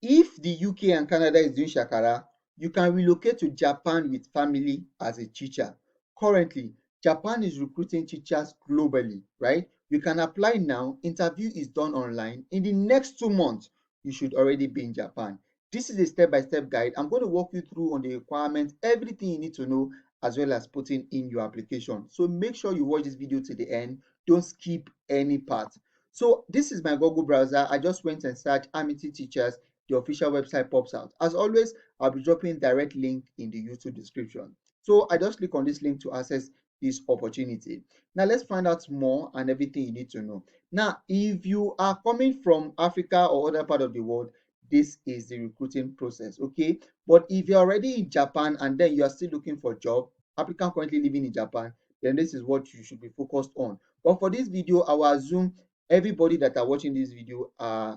If the UK and Canada is doing shakara, you can relocate to Japan with family as a teacher. Currently, Japan is recruiting teachers globally, right? You can apply now. Interview is done online. In the next 2 months, you should already be in Japan. This is a step-by-step guide. I'm going to walk you through on the requirements, everything you need to know, as well as putting in your application. So make sure you watch this video to the end. Don't skip any part. So this is my Google browser. I just went and searched Amity Teachers. The official website pops out. As always, I'll be dropping direct link in the YouTube description. So I just click on this link to access this opportunity. Now let's find out more and everything you need to know. Now, if you are coming from Africa or other part of the world, this is the recruiting process, okay? But if you're already in Japan and then you are still looking for a job, applicant currently living in Japan, then this is what you should be focused on. But for this video, I will assume everybody that are watching this video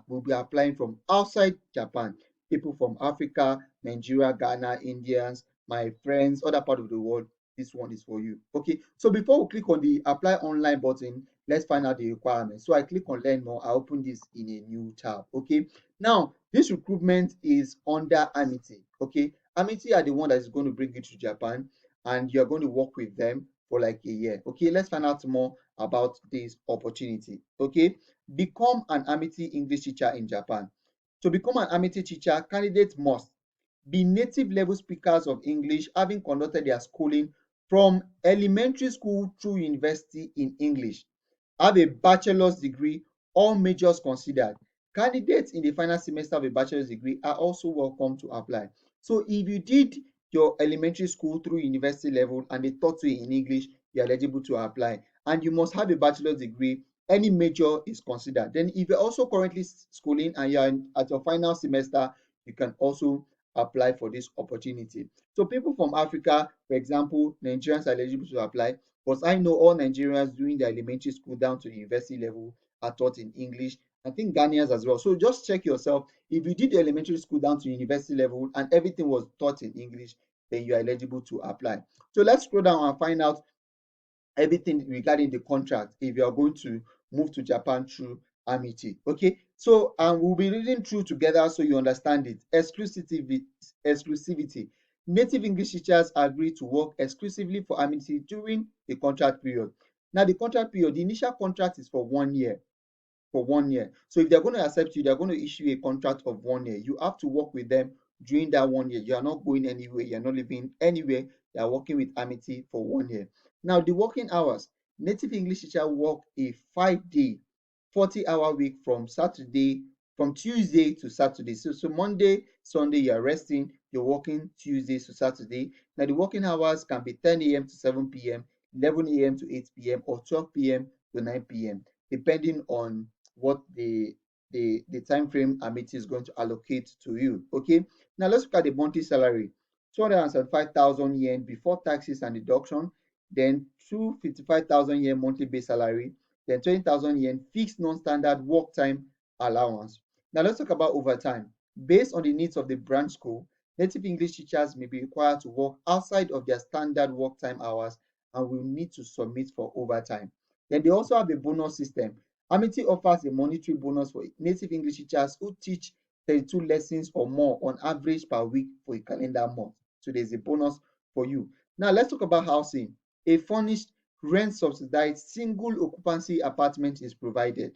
will be applying from outside Japan. People from Africa, Nigeria, Ghana, Indians, my friends, other part of the world. This one is for you. Okay, so before we click on the apply online button, let's find out the requirements. So I click on learn more. I open this in a new tab. Okay, now this recruitment is under Amity. Okay, Amity are the one that is going to bring you to Japan, and you're going to work with them for like a year. Okay, let's find out more about this opportunity. Okay, become an Amity English teacher in Japan. To become an Amity teacher, candidates must be native level speakers of English, having conducted their schooling from elementary school through university in English, have a bachelor's degree, all majors considered. Candidates in the final semester of a bachelor's degree are also welcome to apply. So if you did your elementary school through university level and they taught you in English, you are eligible to apply. And you must have a bachelor's degree. Any major is considered. Then if you're also currently schooling and you're at your final semester, you can also apply for this opportunity. So people from Africa, for example, Nigerians are eligible to apply, but I know all Nigerians doing their elementary school down to the university level are taught in English. I think Ghanaians as well. So just check yourself. If you did the elementary school down to university level and everything was taught in English, then you are eligible to apply. So let's scroll down and find out everything regarding the contract if you are going to move to Japan through Amity. Okay, so we'll be reading through together so you understand it. Exclusivity. Native English teachers agree to work exclusively for Amity during the contract period. Now, the contract period, the initial contract is for 1 year. For 1 year. So if they're going to accept you, they're going to issue a contract of 1 year. You have to work with them during that 1 year. You are not going anywhere. You're not living anywhere. You are working with Amity for 1 year. Now, the working hours. Native English teacher work a 5-day, 40-hour week from Tuesday to Saturday. So Monday, Sunday, you're resting. You're working Tuesday to Saturday. Now, the working hours can be 10 a.m. to 7 p.m., 11 a.m. to 8 p.m., or 12 p.m. to 9 p.m., depending on what the time frame Amity is going to allocate to you. Okay, now let's look at the monthly salary. 275,000 yen before taxes and deduction, then 255,000 yen monthly base salary, then 20,000 yen fixed non-standard work time allowance. Now let's talk about overtime. Based on the needs of the branch school, native English teachers may be required to work outside of their standard work time hours and will need to submit for overtime. Then they also have a bonus system. Amity offers a monetary bonus for native English teachers who teach 32 lessons or more on average per week for a calendar month. So there's a bonus for you. Now let's talk about housing. A furnished, rent subsidized, single occupancy apartment is provided.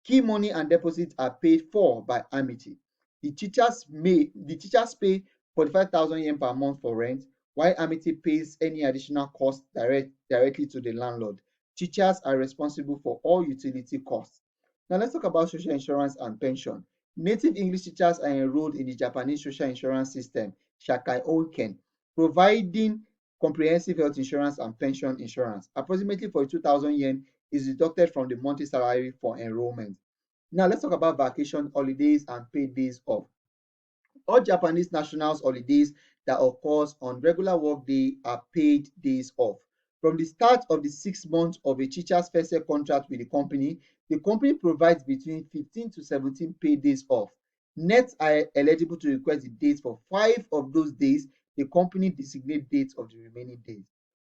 Key money and deposits are paid for by Amity. The teachers pay 45,000 yen per month for rent, while Amity pays any additional cost directly to the landlord. Teachers are responsible for all utility costs. Now let's talk about social insurance and pension. Native English teachers are enrolled in the Japanese social insurance system, Shakai Oken, providing comprehensive health insurance and pension insurance. Approximately 42,000 yen is deducted from the monthly salary for enrollment. Now let's talk about vacation, holidays, and paid days off. All Japanese nationals' holidays that occurs on regular work day are paid days off. From the start of the 6 months of a teacher's first year contract with the company provides between 15 to 17 paid days off. Nets are eligible to request the dates for 5 of those days. The company designates dates of the remaining days.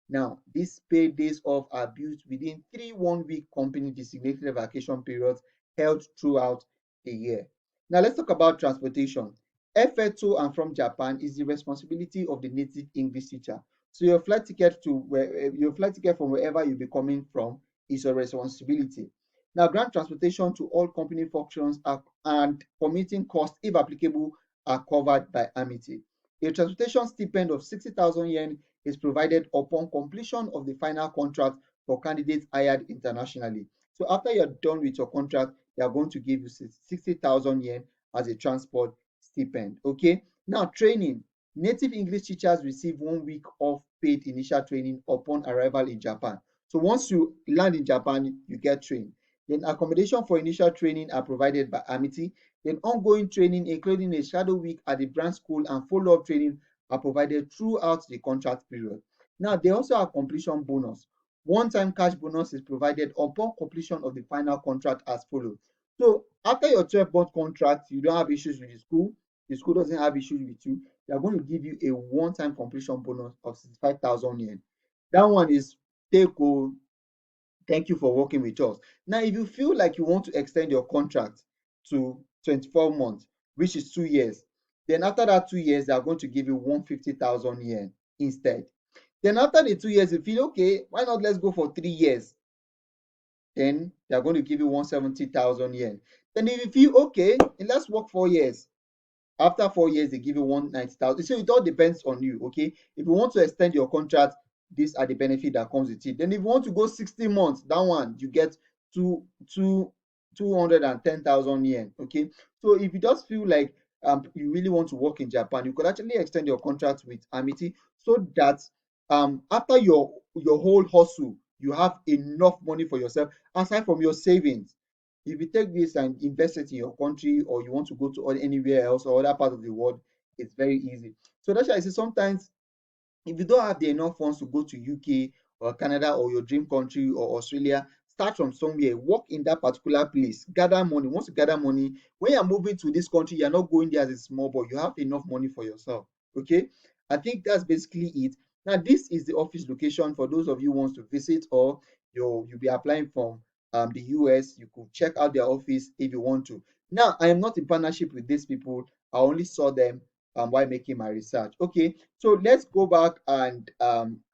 Now, these paid days off are built within 3 1-week company designated vacation periods held throughout the year. Now let's talk about transportation. Airfare to and from Japan is the responsibility of the native English teacher. So your flight ticket from wherever you'll be coming from is your responsibility. Now, grant transportation to all company functions and commuting costs, if applicable, are covered by Amity. A transportation stipend of 60,000 yen is provided upon completion of the final contract for candidates hired internationally. So after you're done with your contract, they are going to give you 60,000 yen as a transport stipend. Okay. Now, training. Native English teachers receive 1 week of paid initial training upon arrival in Japan. So once you land in Japan, you get trained. Then accommodation for initial training are provided by Amity. Then ongoing training, including a shadow week at the branch school and follow-up training, are provided throughout the contract period. Now, they also have completion bonus. One-time cash bonus is provided upon completion of the final contract as follows. So after your 12-month contract, you don't have issues with the school doesn't have issues with you, they are going to give you a one-time completion bonus of 65,000 yen. That one is take home. Thank you for working with us. Now, if you feel like you want to extend your contract to 24 months, which is 2 years, then after that 2 years, they are going to give you 150,000 yen instead. Then after the 2 years, you feel okay, why not let's go for 3 years? Then they are going to give you 170,000 yen. Then if you feel okay, let's work 4 years. After 4 years, they give you 190,000. So it all depends on you. Okay. If you want to extend your contract, these are the benefit that comes with it. Then if you want to go 60 months, that one you get two two 210,000 yen. Okay. So if you just feel like you really want to work in Japan, you could actually extend your contract with Amity so that after your whole hustle, you have enough money for yourself aside from your savings. If you take this and invest it in your country, or you want to go to anywhere else or other part of the world, it's very easy. So that's why I say sometimes if you don't have the enough funds to go to UK or Canada or your dream country or Australia, start from somewhere, work in that particular place, gather money. Once you gather money, when you're moving to this country, you're not going there as a small boy. You have enough money for yourself. Okay. I think that's basically it. Now, this is the office location for those of you who wants to visit, or you'll be applying from the US. You could check out their office if you want to. Now, I am not in partnership with these people. I only saw them while making my research. Okay, so let's go back and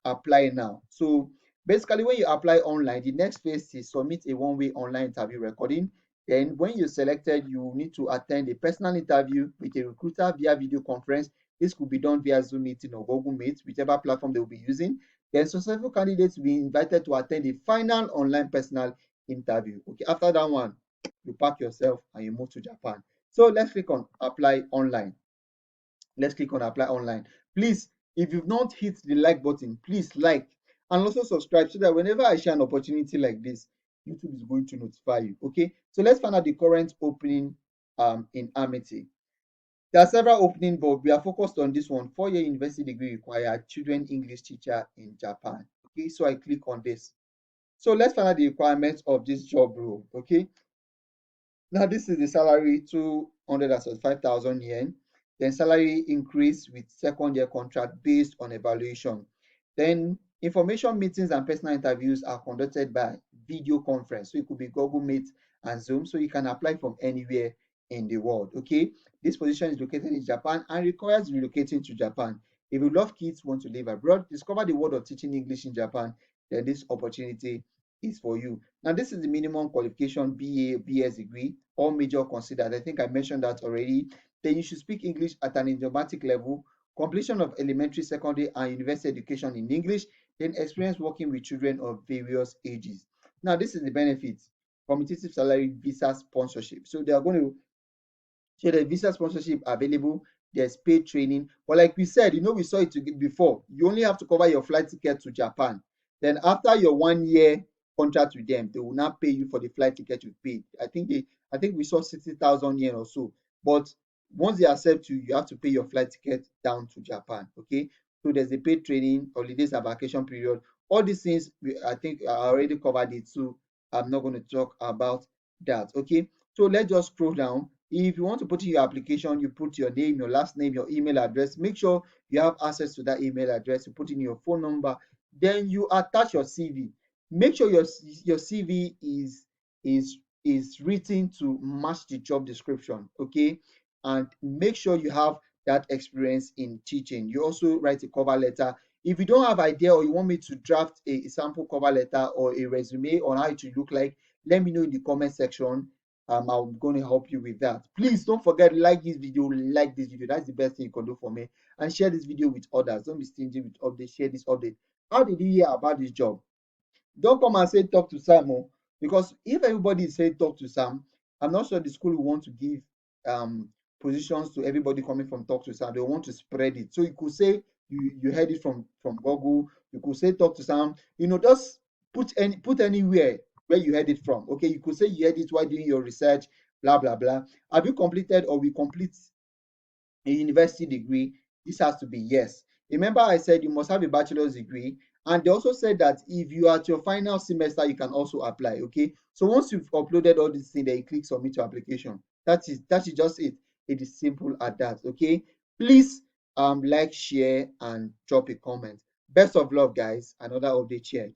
apply now. So basically, when you apply online, the next phase is submit a one-way online interview recording. Then when you're selected, you need to attend a personal interview with a recruiter via video conference. This could be done via Zoom meeting or Google Meet, whichever platform they will be using. Then successful candidates will be invited to attend a final online personal interview. Okay, after that one, you pack yourself and you move to Japan. So let's click on apply online. Let's click on apply online. Please, if you've not hit the like button, please like and also subscribe so that whenever I share an opportunity like this, YouTube is going to notify you. Okay, so let's find out the current opening in Amity. There are several openings, but we are focused on this one. 4-year university degree required, children English teacher in Japan. Okay, so I click on this. So let's find out the requirements of this job role. Okay, now, this is the salary 235,000 yen. Then salary increase with second year contract based on evaluation. Then information meetings and personal interviews are conducted by video conference. So it could be Google Meet and Zoom. So you can apply from anywhere in the world. Okay. This position is located in Japan and requires relocating to Japan. If you love kids, want to live abroad, discover the world of teaching English in Japan, then this opportunity is for you. Now, this is the minimum qualification: BA, BS degree, all major considered. I think I mentioned that already. Then you should speak English at an idiomatic level, completion of elementary, secondary, and university education in English, then experience working with children of various ages. Now, this is the benefits: competitive salary, visa sponsorship. So they are going to so the visa sponsorship available. There's paid training. But like we said, we saw it before. You only have to cover your flight ticket to Japan. Then after your 1 year contract with them, they will now pay you for the flight ticket you paid. I think we saw 60,000 yen or so. But once they accept you, you have to pay your flight ticket down to Japan. Okay. So there's a paid training, holidays and vacation period. All these things I think I already covered it. So I'm not going to talk about that. Okay. So let's just scroll down. If you want to put in your application, you put your name, your last name, your email address. Make sure you have access to that email address. You put in your phone number. Then you attach your CV. Make sure your CV is is written to match the job description, okay? And make sure you have that experience in teaching. You also write a cover letter. If you don't have idea or you want me to draft a sample cover letter or a resume on how it should look like, let me know in the comment section. I'm going to help you with that. Please don't forget to like this video, like this video. That's the best thing you can do for me. And share this video with others. Don't be stingy with updates. Share this update. How did you hear about this job? Don't come and say talk to Sam, oh, because if everybody is saying talk to Sam, I'm not sure the school will want to give um positions to everybody coming from talk to Sam. They want to spread it. So you could say you heard it from Google. You could say talk to Sam. Just put anywhere where you heard it from. Okay, you could say you heard it while doing your research. Blah blah blah. Have you completed or we complete a university degree? This has to be yes. Remember, I said you must have a bachelor's degree, and they also said that if you are at your final semester, you can also apply. Okay, so once you've uploaded all these things, then you click submit your application. That is just it. It is simple as that. Okay, please like, share, and drop a comment. Best of luck, guys. Another update shared.